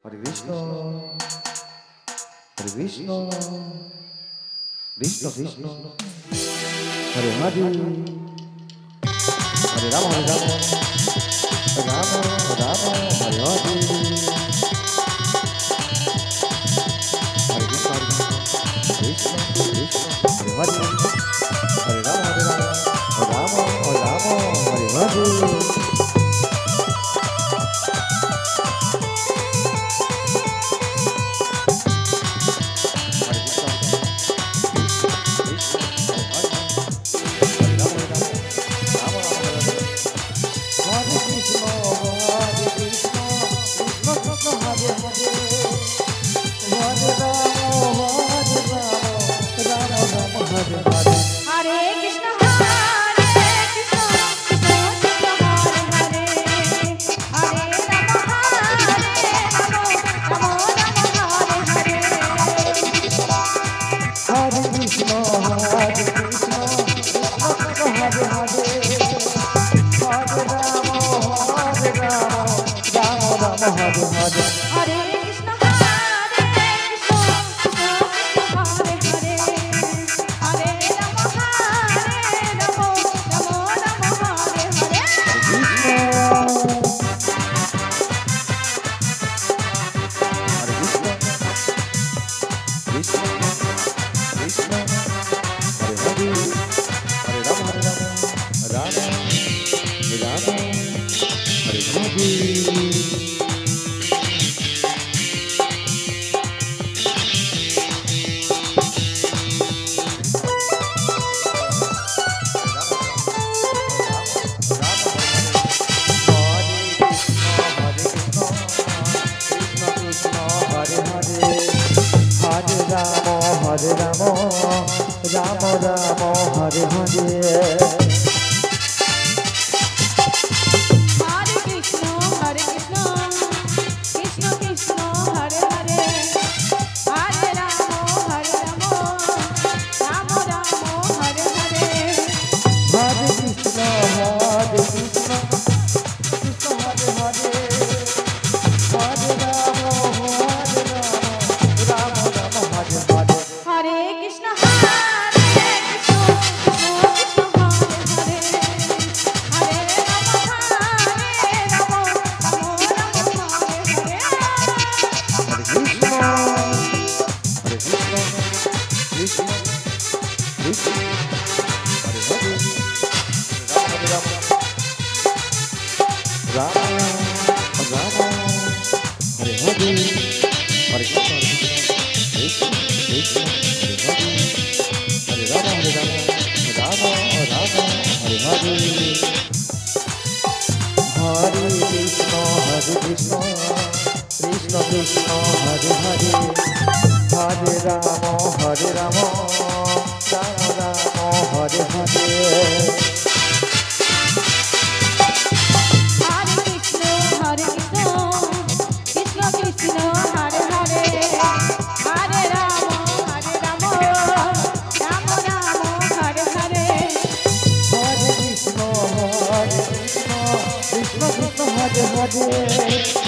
Hare Krishna, Hare Krishna, Krishna Krishna, Hare Hare, Hare Rama, Hare Rama, Rama Rama, Hare Hare, Hare Krishna, Krishna Krishna, Hare Hare, Hare Rama, Hare Rama, Rama Rama, Hare Hare. Hare Rama, Rama Rama, Hare Hare. Krishna, Krishna Krishna, Hare Hare, Hare Rama, Hare Rama, Rama Rama, Hare Hare. Hare